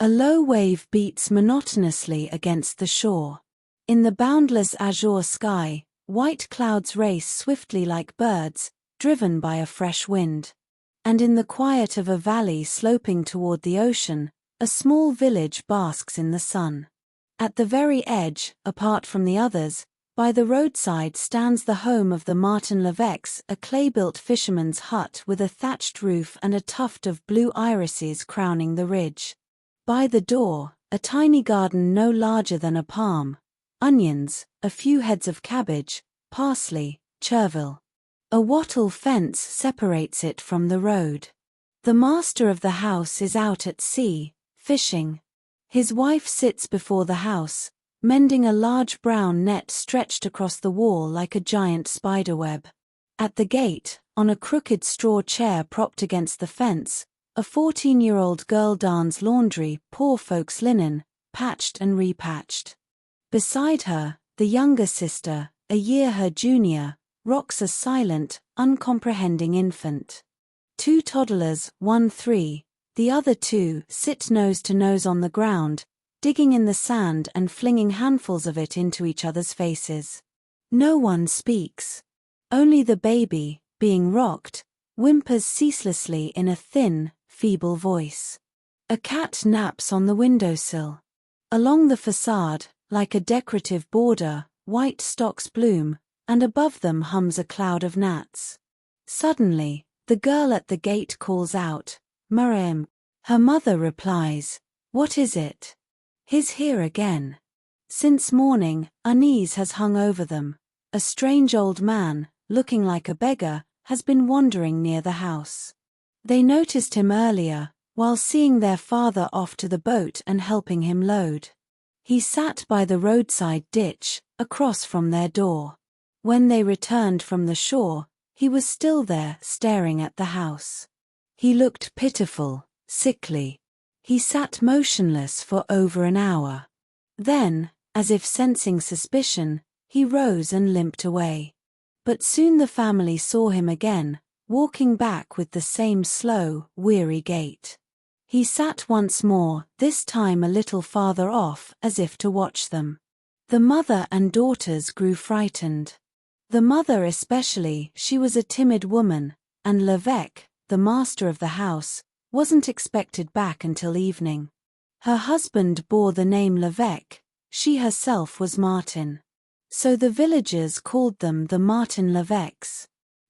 A low wave beats monotonously against the shore. In the boundless azure sky, white clouds race swiftly like birds, driven by a fresh wind. And in the quiet of a valley sloping toward the ocean, a small village basks in the sun. At the very edge, apart from the others, by the roadside stands the home of the Marten-Leveques, a clay-built fisherman's hut with a thatched roof and a tuft of blue irises crowning the ridge. By the door, a tiny garden no larger than a palm, onions, a few heads of cabbage, parsley, chervil. A wattle fence separates it from the road. The master of the house is out at sea, fishing. His wife sits before the house, mending a large brown net stretched across the wall like a giant spiderweb. At the gate, on a crooked straw chair propped against the fence, a 14-year-old girl darns laundry, poor folks' linen, patched and repatched. Beside her, the younger sister, a year her junior, rocks a silent, uncomprehending infant. 2 toddlers, one 3, the other 2, sit nose to nose on the ground, digging in the sand and flinging handfuls of it into each other's faces. No one speaks. Only the baby, being rocked, whimpers ceaselessly in a thin, feeble voice. A cat naps on the windowsill. Along the facade, like a decorative border, white stocks bloom, and above them hums a cloud of gnats. Suddenly, the girl at the gate calls out, "Miriam." Her mother replies, "What is it?" "He's here again." Since morning, unease has hung over them. A strange old man, looking like a beggar, has been wandering near the house. They noticed him earlier, while seeing their father off to the boat and helping him load. He sat by the roadside ditch, across from their door. When they returned from the shore, he was still there, staring at the house. He looked pitiful, sickly. He sat motionless for over an hour. Then, as if sensing suspicion, he rose and limped away. But soon the family saw him again, walking back with the same slow, weary gait. He sat once more, this time a little farther off, as if to watch them. The mother and daughters grew frightened. The mother especially, she was a timid woman, and Leveque, the master of the house, wasn't expected back until evening. Her husband bore the name Leveque, she herself was Marten. So the villagers called them the Marten-Leveques.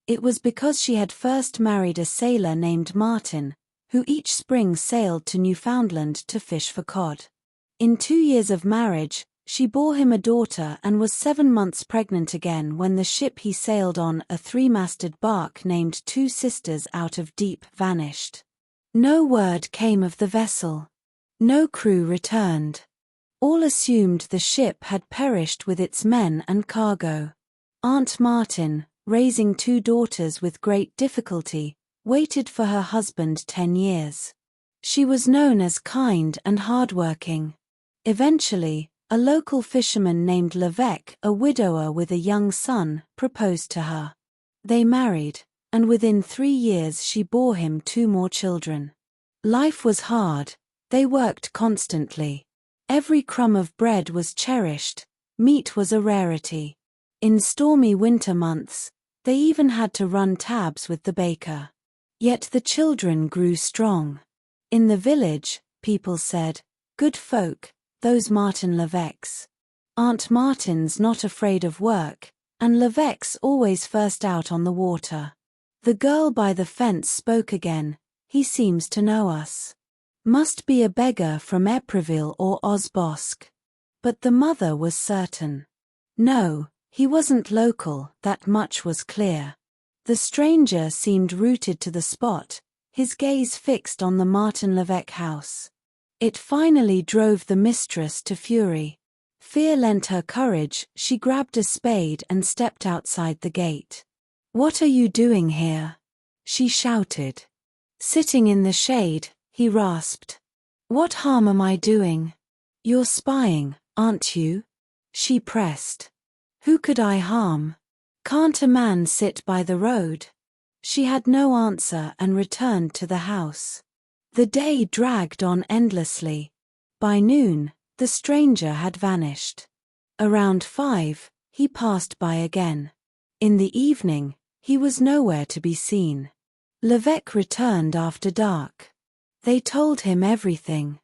It was because she had first married a sailor named Marten, who each spring sailed to Newfoundland to fish for cod. In 2 years of marriage, she bore him a daughter and was 7 months pregnant again when the ship he sailed on, a 3-masted bark named Two Sisters out of Deep, vanished. No word came of the vessel. No crew returned. All assumed the ship had perished with its men and cargo. Aunt Marten, raising 2 daughters with great difficulty, waited for her husband 10 years. She was known as kind and hardworking. Eventually, a local fisherman named Leveque, a widower with a young son, proposed to her. They married, and within 3 years she bore him 2 more children. Life was hard. They worked constantly. Every crumb of bread was cherished. Meat was a rarity. In stormy winter months, they even had to run tabs with the baker. Yet the children grew strong. In the village, people said, "Good folk, those Marten-Leveques. Aunt Marten's not afraid of work, and Leveque's always first out on the water." The girl by the fence spoke again, "He seems to know us. Must be a beggar from Epreville or Osbosque." But the mother was certain. No, he wasn't local, that much was clear. The stranger seemed rooted to the spot, his gaze fixed on the Marten-Leveque house. It finally drove the mistress to fury. Fear lent her courage, she grabbed a spade and stepped outside the gate. "What are you doing here?" she shouted. "Sitting in the shade," he rasped. "What harm am I doing?" "You're spying, aren't you?" she pressed. "Who could I harm? Can't a man sit by the road?" She had no answer and returned to the house. The day dragged on endlessly. By noon, the stranger had vanished. Around 5, he passed by again. In the evening, he was nowhere to be seen. Leveques returned after dark. They told him everything.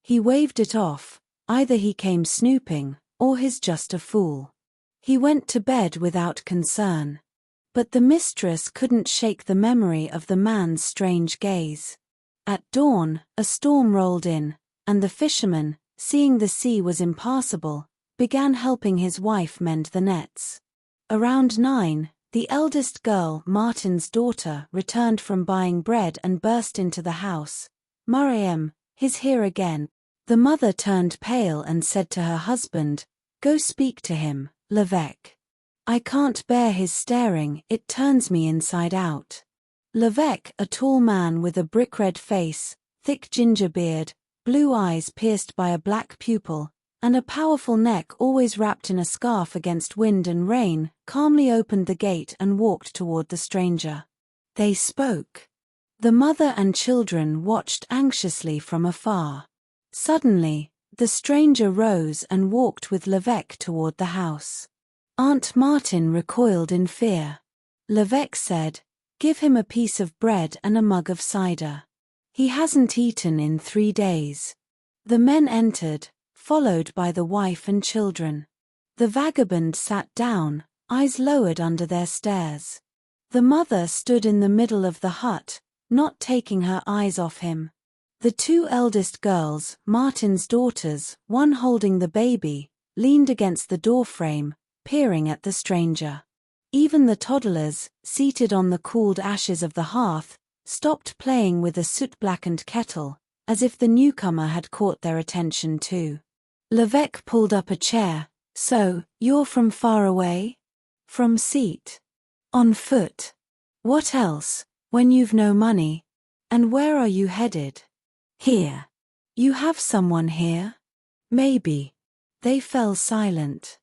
He waved it off, either he came snooping, or he's just a fool. He went to bed without concern. But the mistress couldn't shake the memory of the man's strange gaze. At dawn, a storm rolled in, and the fisherman, seeing the sea was impassable, began helping his wife mend the nets. Around 9, the eldest girl, Marten's daughter, returned from buying bread and burst into the house. "Mariam, he's here again." The mother turned pale and said to her husband, "Go speak to him, Leveques. I can't bear his staring, it turns me inside out." Leveques, a tall man with a brick-red face, thick ginger beard, blue eyes pierced by a black pupil, and a powerful neck always wrapped in a scarf against wind and rain, calmly opened the gate and walked toward the stranger. They spoke. The mother and children watched anxiously from afar. Suddenly, the stranger rose and walked with Leveques toward the house. Aunt Marten recoiled in fear. Leveques said, "Give him a piece of bread and a mug of cider. He hasn't eaten in 3 days." The men entered, followed by the wife and children. The vagabond sat down, eyes lowered under their stares. The mother stood in the middle of the hut, not taking her eyes off him. The 2 eldest girls, Marten's daughters, one holding the baby, leaned against the doorframe, peering at the stranger. Even the toddlers, seated on the cooled ashes of the hearth, stopped playing with the soot-blackened kettle, as if the newcomer had caught their attention too. Leveques pulled up a chair. "So, you're from far away?" "From seat." "On foot?" "What else, when you've no money? And where are you headed?" "Here." "You have someone here?" "Maybe." They fell silent.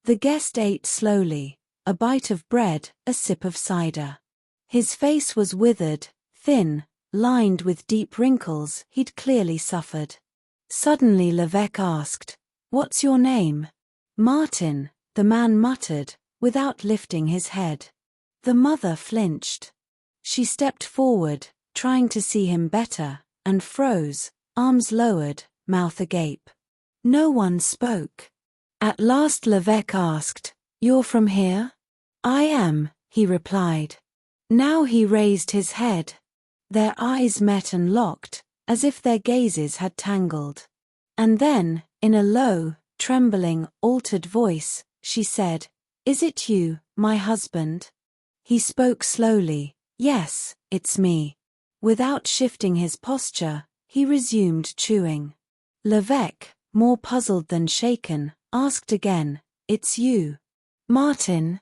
The guest ate slowly, a bite of bread, a sip of cider. His face was withered, thin, lined with deep wrinkles. He'd clearly suffered. Suddenly Leveques asked, "What's your name?" "Marten," the man muttered, without lifting his head. The mother flinched. She stepped forward, trying to see him better, and froze, arms lowered, mouth agape. No one spoke. At last Leveques asked, "You're from here?" "I am," he replied. Now he raised his head. Their eyes met and locked, as if their gazes had tangled. And then, in a low, trembling, altered voice, she said, "Is it you, my husband?" He spoke slowly, "Yes, it's me." Without shifting his posture, he resumed chewing. Leveques, more puzzled than shaken, asked again, "It's you, Marten?"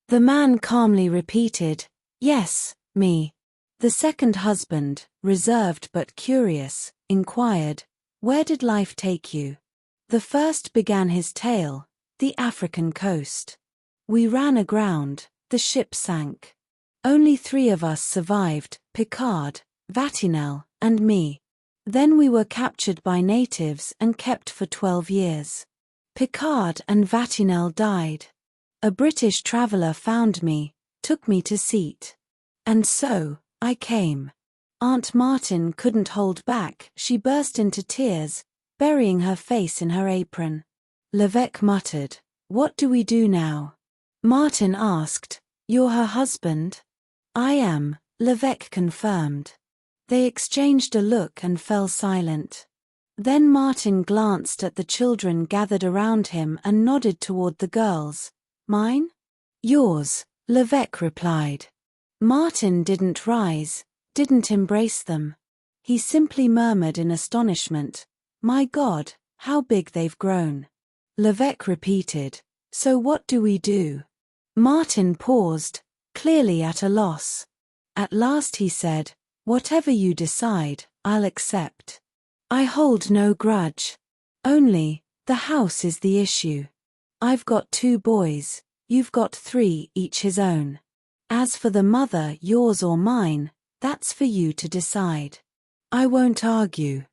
The man calmly repeated, "Yes, me." The second husband, reserved but curious, inquired, "Where did life take you?" The first began his tale, "The African coast. We ran aground, the ship sank. Only 3 of us survived, Picard, Vatinel, and me. Then we were captured by natives and kept for 12 years. Picard and Vatinel died. A British traveller found me, took me to seat. And so, I came." Aunt Marten couldn't hold back. She burst into tears, burying her face in her apron. Leveques muttered, "What do we do now?" Marten asked, "You're her husband?" "I am," Leveques confirmed. They exchanged a look and fell silent. Then Marten glanced at the children gathered around him and nodded toward the girls. "Mine?" "Yours," Leveques replied. Marten didn't rise, didn't embrace them. He simply murmured in astonishment, "My God, how big they've grown." Leveques repeated, "So what do we do?" Marten paused, clearly at a loss. At last he said, "Whatever you decide, I'll accept. I hold no grudge. Only, the house is the issue. I've got 2 boys, you've got 3, each his own. As for the mother, yours or mine, that's for you to decide. I won't argue.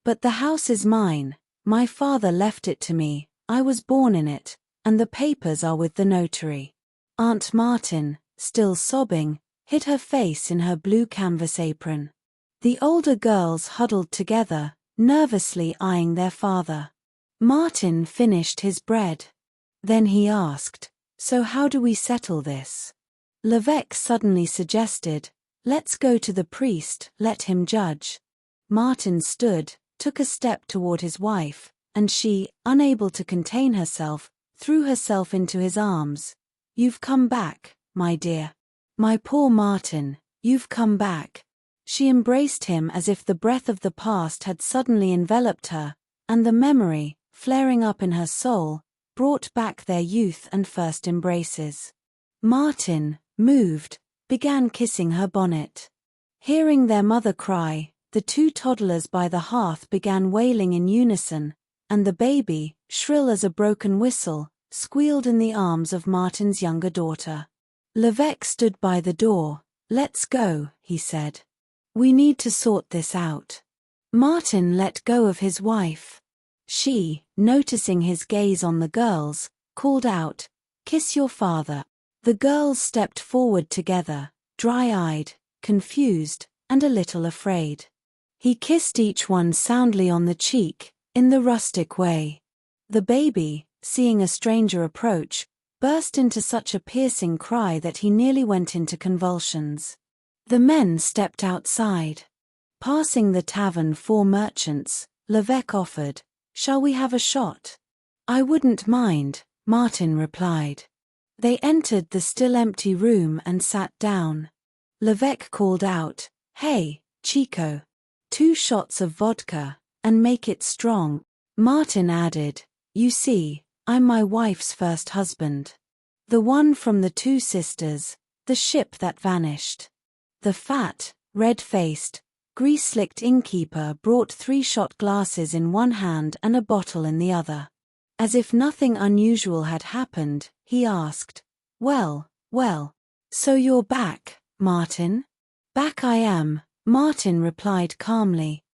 But the house is mine, My father left it to me, I was born in it, and the papers are with the notary. Aunt Marten, still sobbing, hid her face in her blue canvas apron. The older girls huddled together, nervously eyeing their father. Marten finished his bread. Then he asked, "So how do we settle this?" Leveques suddenly suggested, "Let's go to the priest, let him judge." Marten stood, took a step toward his wife, and she, unable to contain herself, threw herself into his arms. "You've come back, my dear. My poor Marten, you've come back." She embraced him as if the breath of the past had suddenly enveloped her, and the memory, flaring up in her soul, brought back their youth and first embraces. Marten, moved, began kissing her bonnet. Hearing their mother cry, the two toddlers by the hearth began wailing in unison, and the baby, shrill as a broken whistle, squealed in the arms of Marten's younger daughter. Leveques stood by the door. "Let's go," he said. "We need to sort this out." Marten let go of his wife. She, noticing his gaze on the girls, called out, "Kiss your father." The girls stepped forward together, dry-eyed, confused, and a little afraid. He kissed each one soundly on the cheek, in the rustic way. The baby, seeing a stranger approach, burst into such a piercing cry that he nearly went into convulsions. The men stepped outside. Passing the tavern 4 merchants, Leveques offered, "Shall we have a shot?" "I wouldn't mind," Marten replied. They entered the still empty room and sat down. Leveques called out, "Hey, Chico. 2 shots of vodka, and make it strong." Marten added, "You see, I'm my wife's first husband. The one from the 2 sisters, the ship that vanished." The fat, red-faced, grease-slicked innkeeper brought 3 shot glasses in one hand and a bottle in the other. As if nothing unusual had happened, he asked, well, so you're back, Marten?" "Back I am," Marten replied calmly,